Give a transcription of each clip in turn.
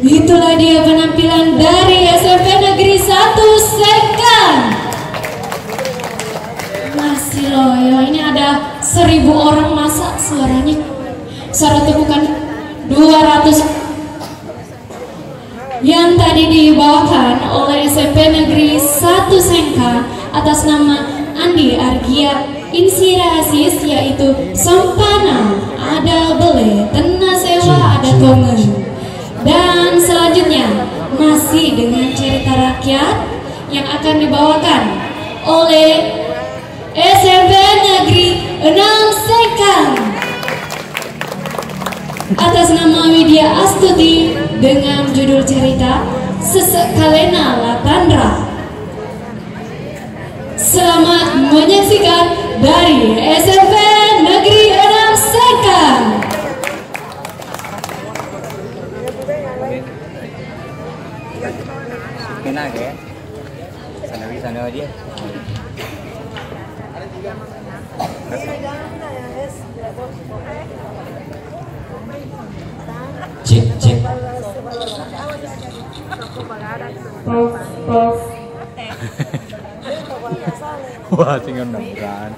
Itulah dia penampilan dari SMP Negeri 1 Sekan. Masih loh ya, ini ada 1000 orang masa suaranya. Suara tepukan 200 yang tadi dibawakan oleh SMP Negeri 1 Sengka atas nama Andi Argia Insirasis, yaitu Sompana, ada bele, tena sewa, ada tongen. Dan selanjutnya masih dengan cerita rakyat yang akan dibawakan oleh SMP Negeri 6 Sengkang atas nama Widya Astuti dengan judul cerita Sesek Kalena Latandra. Selamat menyaksikan dari SMP Negeri 6 Sengkang. Enak ya, sana dia. Cek cek. Wah, tinggal bukan.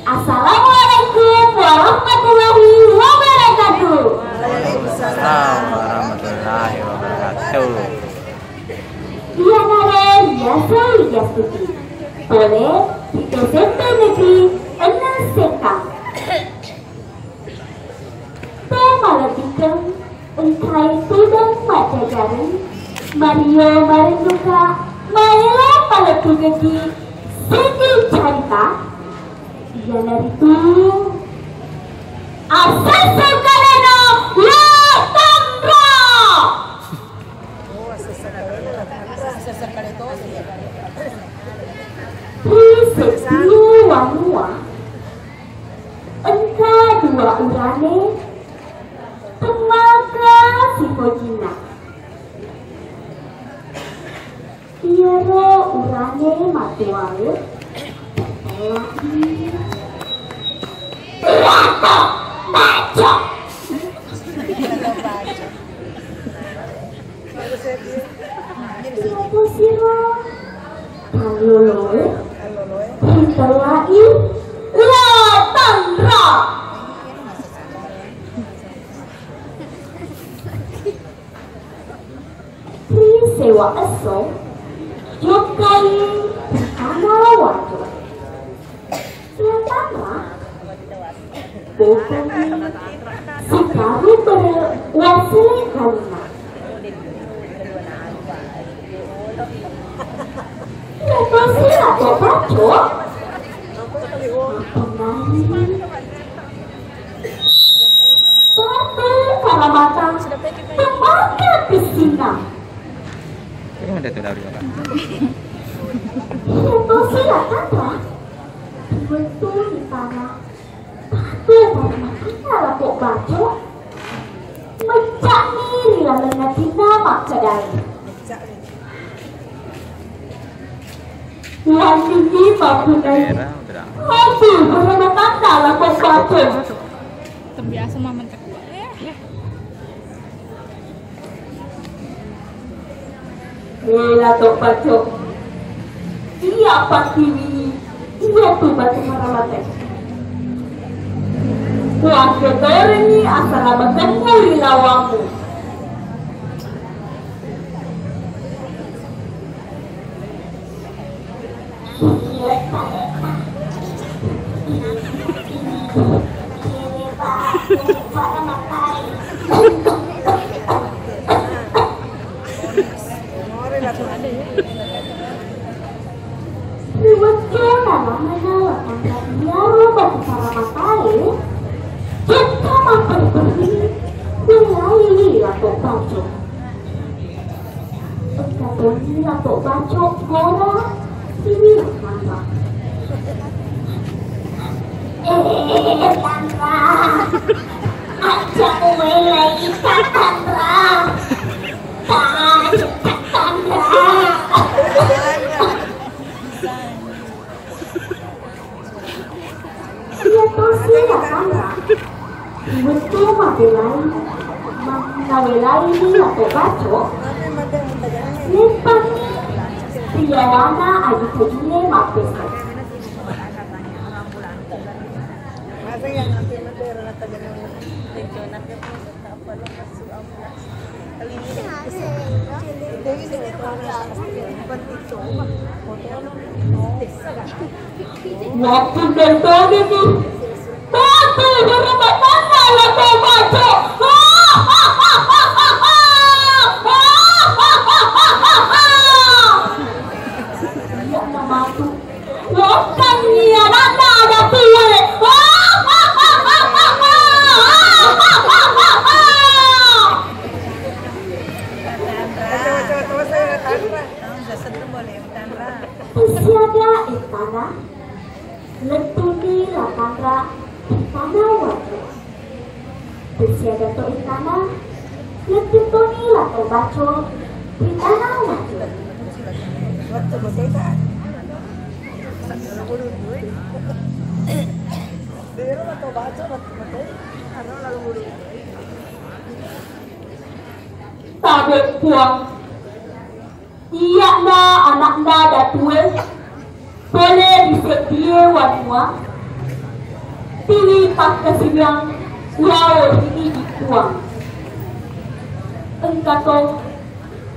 Assalamualaikum warahmatullahi wabarakatuh. Waalaikumsalam warahmatullahi wabarakatuh. Diana Riasa Widyastuti oleh SMP Negeri 6 Sengkang. Tema lebihkan engkai tudang mata jari Mario Marinduka Maela Paletu Gedi Segi Carita. Diana itu Asasa Kalena Latandra. Prisepio Wanua engka dua urane temaga sifojina tiara urane matuale lagi Rato baca siapa siro kaloloe kita lagi Latandra. Sewa eso jokai kamala watu Latandra bukan sekaru berwasile kalina lepas atau baco Patu kalamatan temaga pisina. Ini ada tuh dari apa? Itu silakan betul di tanah. Patu kalamatan lapuk baco mencak miri lalu natina mak kedai. Yang tinggi maupun dari Hati bersama tanda lapuk baco. Terbiasa mah mentek. Lato baco. Iya patiwi. Iya tuh batu maramate. Wah ketore ni asal amatemu ilawamu. Biaro batu para matai, kita makan beri mulai lato baco. Katoni lato baco gora ini Tandra. Tandra, aja mulai ikat Tandra. Tandra. Dia tosi la Tandra. Ibu mabelai ni lato baco. Nempani Priyawana adi kajune mapesa. Waktu bertanya tu, tapi berbatan malah terbaca. Yang nama tu, bukan dia nana ada tuwe. Siaga istana, letuni la Tandra, istana wajib. Siaga to istana, letuni la baco, istana wajib. Tabe puang. Iya na anak na datue boleh disedia wanua pilih tak kesiang wow ini dikuang engkau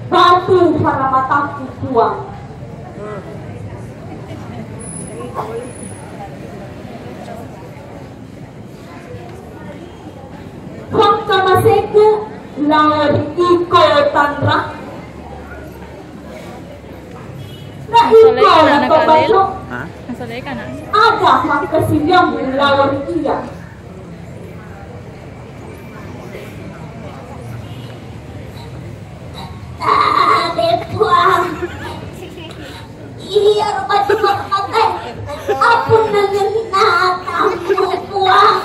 batu para mataku kuang Waktu masih ke lawan iko Tandra. Nah itu orang terbaik. Ada hak kesiliang melawan dia. Puang. Iya rumah apun dengan kamu puang.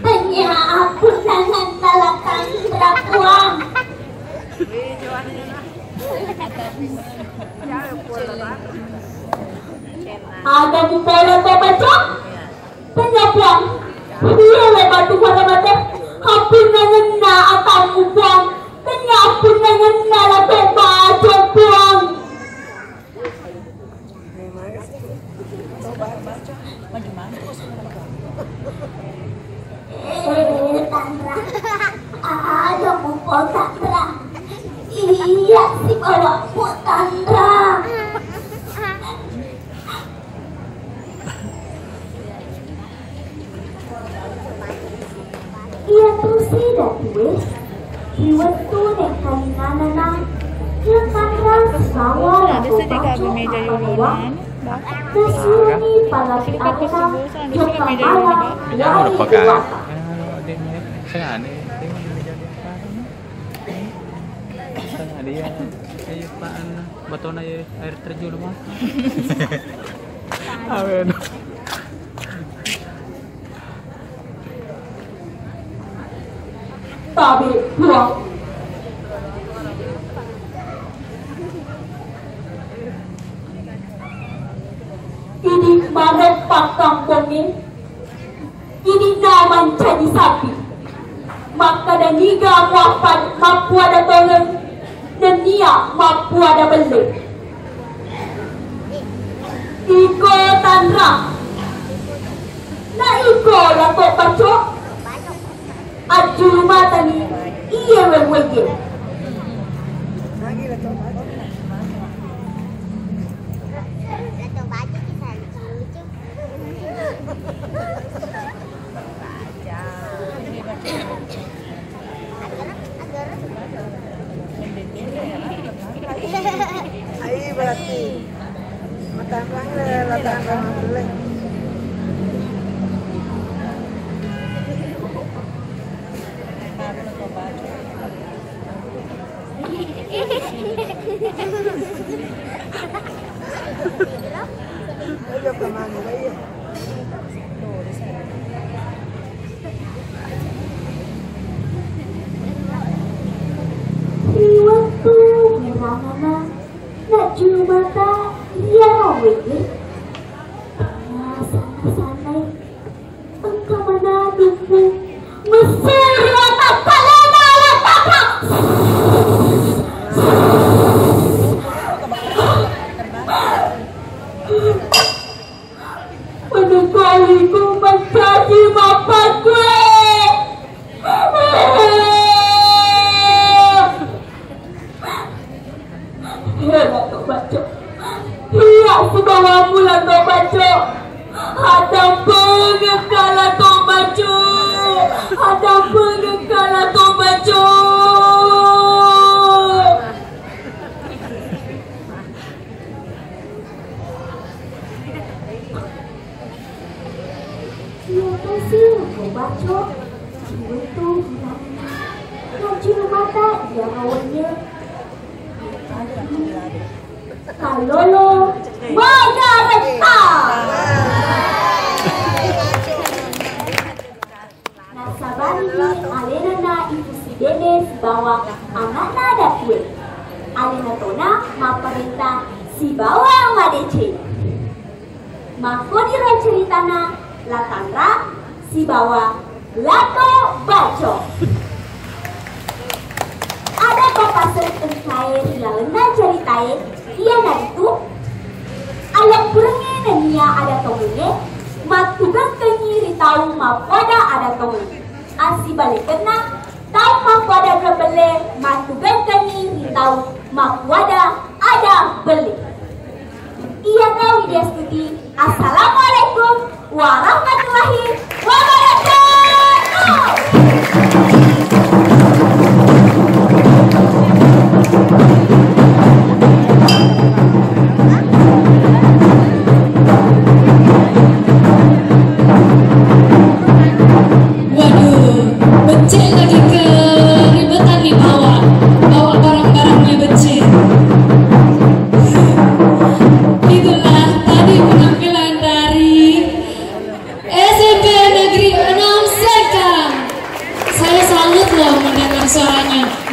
Tanya apun dengan talakan puang. Ada di pola baca penyapang dia lebat tu pada mata apun nangena atamu puang penyapun nangena la baca puang Tandra ada mumpul Tandra iya si bawa Tandra ia tusi datue iwatu nek kalinanana ia Tandra sawa lato baco akawa kesini palati akna joka malam Jangan lupa kan. Sengaja dia kayak paan beton air terjun mah. Amin. Tabi puang ini mana pakang bongi ini naman jadi sapi maka dan niga mampu ada tolong dan dia mampu ada beli iko Tandra na iko lato baco aju mata ni iya wewege Ay, berarti matang lang, latang lang. Waktu merana nak juru mata dia mawege. Sana engkau menaduhmu Mesir watak kalena wataka. Menengkaliku menjadi bapak gue. Lato baco, iya subawamu lato baco. Ada pengekal lato baco, ada pengekal lato baco. Siapa sih lato baco? Itu ngaju mata dia awalnya. Kalolo Magareta. Nasabari alena na ibu si dede si bawa anakna ada kue. Alena tona maperintah si bawa madece. Makodira ceritana latandra si bawa lato baco. Ada bapak serten saya hilalena ceritain ia dari itu alam kurangnya nanya ada tongnya matugang kenyiri tahu mapada ada tongnya asi balik kena tahu mapada kebele matugang kenyiri tahu mapada ada beli. Iya tahu dia studi. Assalamualaikum warahmatullahi wabarakatuh.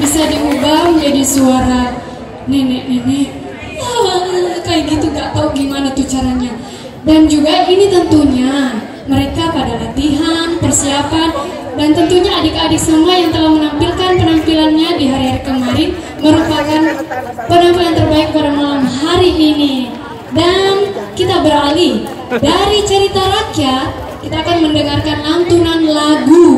Bisa diubah menjadi suara nenek-nenek kayak gitu, gak tahu gimana tuh caranya. Dan juga ini tentunya mereka pada latihan, persiapan, dan tentunya adik-adik semua yang telah menampilkan penampilannya di hari-hari kemarin merupakan penampilan terbaik pada malam hari ini. Dan kita beralih dari cerita rakyat, kita akan mendengarkan lantunan lagu.